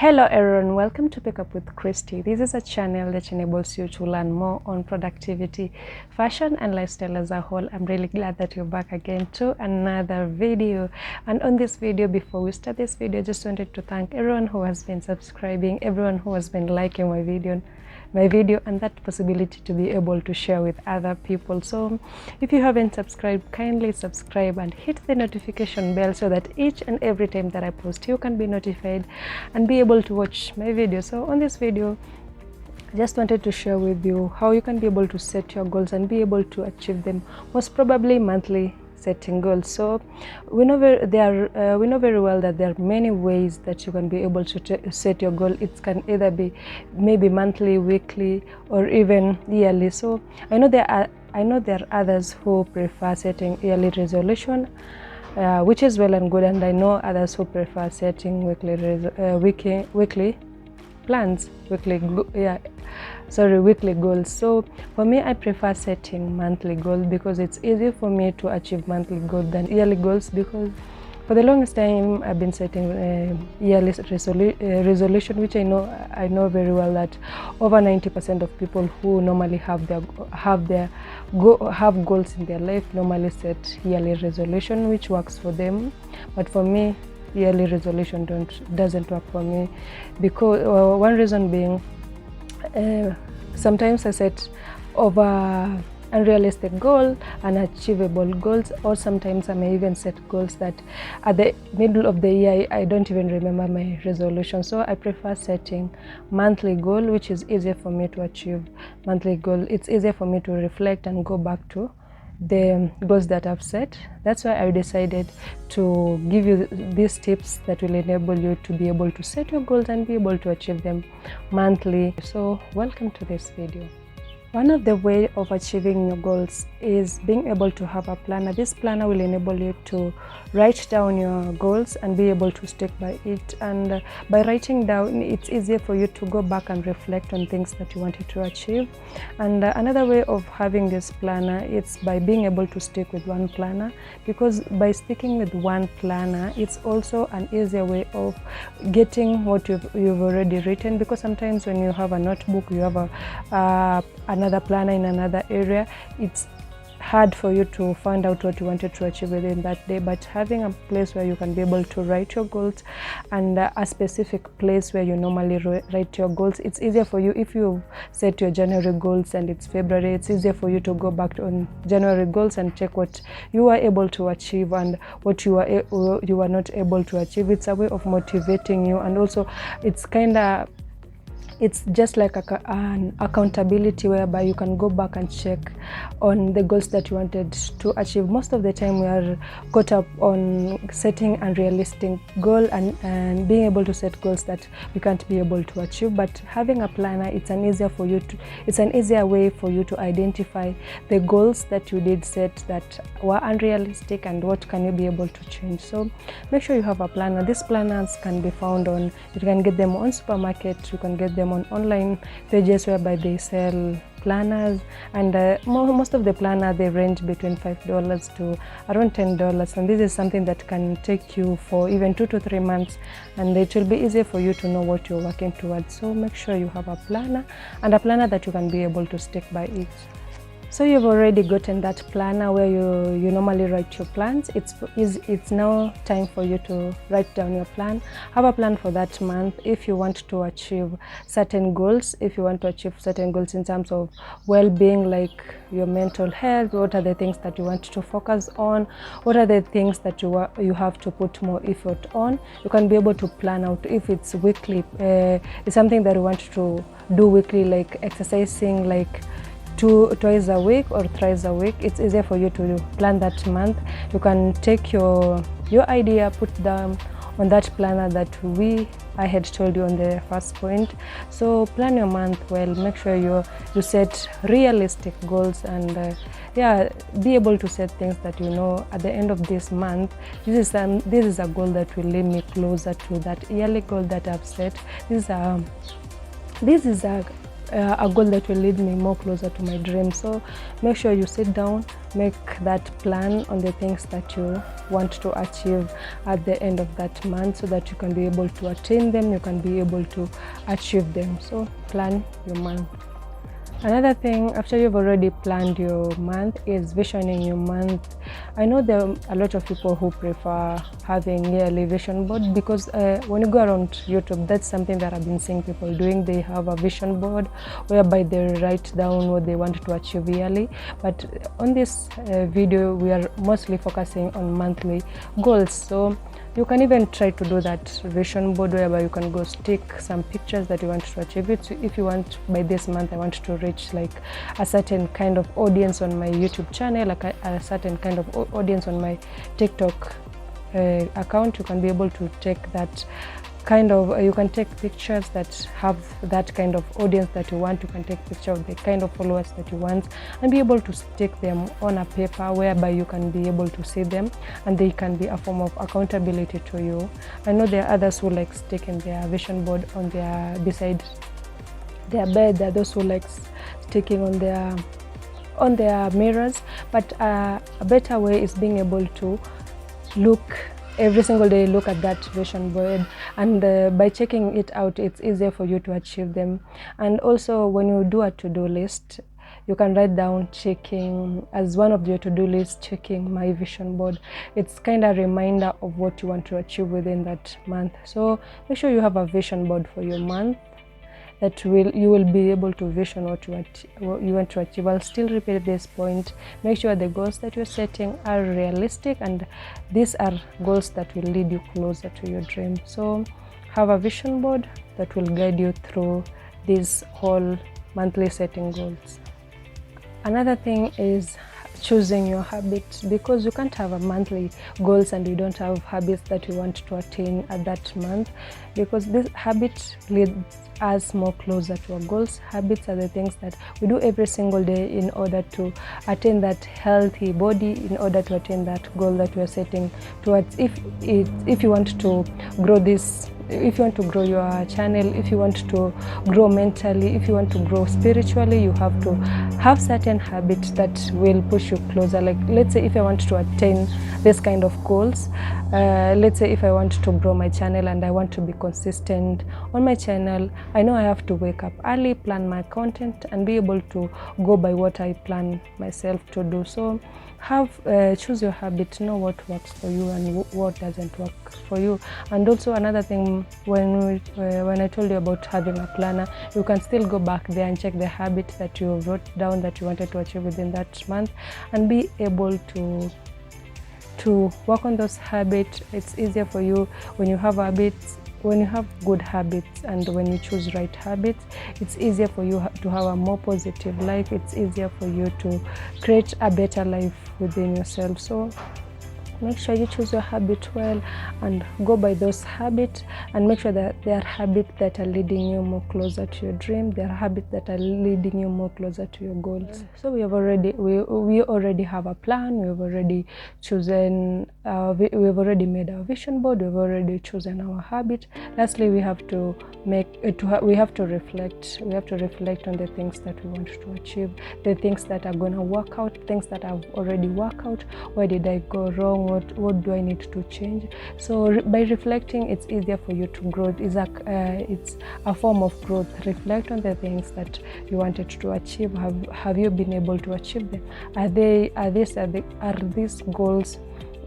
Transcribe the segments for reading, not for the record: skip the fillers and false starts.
Hello everyone, welcome to Pick Up with Christy. This is a channel that enables you to learn more on productivity, fashion and lifestyle as a whole. I'm really glad that you're back again to another video. And on this video, before we start this video, I just wanted to thank everyone who has been subscribing, everyone who has been liking my video and that possibility to be able to share with other people. So if you haven't subscribed, kindly subscribe and hit the notification bell so that each and every time that I post you can be notified and be able to watch my video. So on this video, I just wanted to share with you how you can be able to set your goals and be able to achieve them, most probably monthly setting goals. So we know very well that there are many ways that you can be able to set your goal. It can either be maybe monthly, weekly, or even yearly. So I know there are others who prefer setting yearly resolution, which is well and good, and I know others who prefer setting weekly plans, weekly goals. So for me, I prefer setting monthly goals because it's easier for me to achieve monthly goals than yearly goals, because for the longest time I've been setting yearly resolution, which I know very well that over 90% of people who normally have goals in their life normally set yearly resolution, which works for them. But for me, yearly resolution doesn't work for me, because one reason being, sometimes I set over unrealistic goal, unachievable goals, or sometimes I may even set goals that at the middle of the year I don't even remember my resolution. So I prefer setting monthly goal, which is easier for me to achieve. Monthly goal, it's easier for me to reflect and go back to the goals that I've set. That's why I decided to give you these tips that will enable you to be able to set your goals and be able to achieve them monthly. So welcome to this video. One of the ways of achieving your goals is being able to have a planner. This planner will enable you to write down your goals and be able to stick by it. And by writing down, it's easier for you to go back and reflect on things that you wanted to achieve. And another way of having this planner, it's by being able to stick with one planner, because by sticking with one planner, it's also an easier way of getting what you've already written. Because sometimes when you have a notebook, you have another planner in another area, it's hard for you to find out what you wanted to achieve within that day. But having a place where you can be able to write your goals, and a specific place where you normally write your goals, it's easier for you. If you set your January goals and it's February, it's easier for you to go back on January goals and check what you were able to achieve and what you were not able to achieve. It's a way of motivating you, and also it's just like an accountability, whereby you can go back and check on the goals that you wanted to achieve. Most of the time we are caught up on setting unrealistic goal and being able to set goals that we can't be able to achieve. But having a planner, it's an easier way for you to identify the goals that you did set that were unrealistic and what can you be able to change. So make sure you have a planner. These planners can be found you can get them on supermarket, you can get them on online pages whereby they sell planners, and most of the planners, they range between $5 to around $10, and this is something that can take you for even 2 to 3 months, and it will be easier for you to know what you're working towards. So make sure you have a planner, and a planner that you can be able to stick by it. So you've already gotten that planner where you normally write your plans. It's now time for you to write down your plan. Have a plan for that month if you want to achieve certain goals. If you want to achieve certain goals in terms of well-being, like your mental health, what are the things that you want to focus on? What are the things that you have to put more effort on? You can be able to plan out. If it's weekly, it's something that you want to do weekly, like exercising, like twice a week or thrice a week. It's easier for you to plan that month. You can take your idea, put them on that planner that I had told you on the first point. So plan your month well. Make sure you set realistic goals, and be able to set things that you know at the end of this month, this is a goal that will lead me closer to that yearly goal that I've set. This is a a goal that will lead me more closer to my dream. So make sure you sit down, make that plan on the things that you want to achieve at the end of that month, so that you can be able to attain them, you can be able to achieve them. So plan your month. Another thing, after you've already planned your month, is visioning your month. I know there are a lot of people who prefer having yearly vision board, because when you go around YouTube, that's something that I've been seeing people doing. They have a vision board whereby they write down what they want to achieve yearly. But on this video, we are mostly focusing on monthly goals. So you can even try to do that vision board whereby you can go stick some pictures that you want to achieve. If you want, by this month I want to reach like a certain kind of audience on my YouTube channel, like a certain kind of audience on my TikTok account, you can be able to take that kind of, you can take pictures that have that kind of audience that you want. You can take picture of the kind of followers that you want and be able to stick them on a paper whereby you can be able to see them, and they can be a form of accountability to you. I know there are others who like sticking their vision board on their beside their bed. There are those who like sticking on their mirrors, but a better way is being able to look every single day, look at that vision board, and by checking it out, it's easier for you to achieve them. And also, when you do a to-do list, you can write down checking as one of your to-do lists, checking my vision board. It's kind of a reminder of what you want to achieve within that month. So make sure you have a vision board for your month, that you will be able to vision what you want to achieve. I'll still repeat this point. Make sure the goals that you're setting are realistic, and these are goals that will lead you closer to your dream. So have a vision board that will guide you through these whole monthly setting goals. Another thing is choosing your habits, because you can't have a monthly goals and you don't have habits that you want to attain at that month, because this habit leads us more closer to our goals. Habits are the things that we do every single day in order to attain that healthy body, in order to attain that goal that we are setting towards. If you want to grow this, if you want to grow your channel, if you want to grow mentally, if you want to grow spiritually, you have to have certain habits that will push you closer. Like, let's say if I want to attain this kind of goals, let's say if I want to grow my channel and I want to be consistent on my channel, I know I have to wake up early, plan my content, and be able to go by what I plan myself to do. So choose your habit, know what works for you and what doesn't work for you. And also another thing, when I told you about having a planner, you can still go back there and check the habit that you wrote down that you wanted to achieve within that month, and be able to work on those habits. It's easier for you when you have habits. When you have good habits and when you choose right habits, it's easier for you to have a more positive life. It's easier for you to create a better life within yourself. So make sure you choose your habit well and go by those habits, and make sure that they are habits that are leading you more closer to your dream. They are habits that are leading you more closer to your goals. So we already have a plan. We have already chosen. We have already made our vision board. We have already chosen our habit. Lastly, we have to reflect. We have to reflect on the things that we want to achieve, the things that are going to work out, things that have already worked out. Where did I go wrong? What do I need to change? So by reflecting, it's easier for you to grow. It's a form of growth. Reflect on the things that you wanted to achieve. Have you been able to achieve them? Are these goals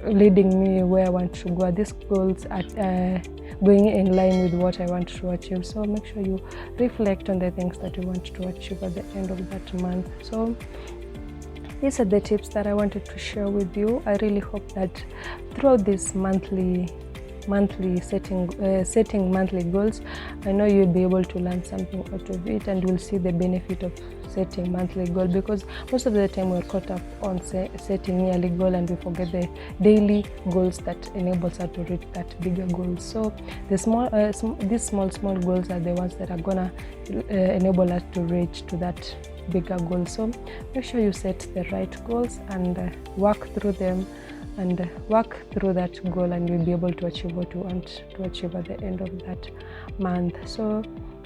leading me where I want to go? Are these goals going in line with what I want to achieve? So make sure you reflect on the things that you want to achieve at the end of that month. So these are the tips that I wanted to share with you. I really hope that throughout this monthly setting monthly goals, I know you'll be able to learn something out of it, and you'll see the benefit of setting monthly goal, because most of the time we're caught up on setting yearly goal and we forget the daily goals that enables us to reach that bigger goal. So these small goals are the ones that are gonna enable us to reach to that bigger goal. So make sure you set the right goals and work through them and work through that goal, and you'll be able to achieve what you want to achieve at the end of that month. So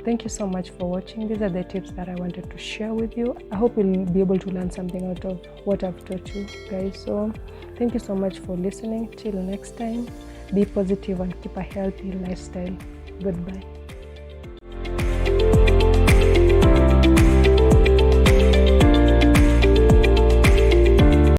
thank you so much for watching. These are the tips that I wanted to share with you. I hope you'll be able to learn something out of what I've taught you guys. So thank you so much for listening. Till next time, be positive and keep a healthy lifestyle. Goodbye.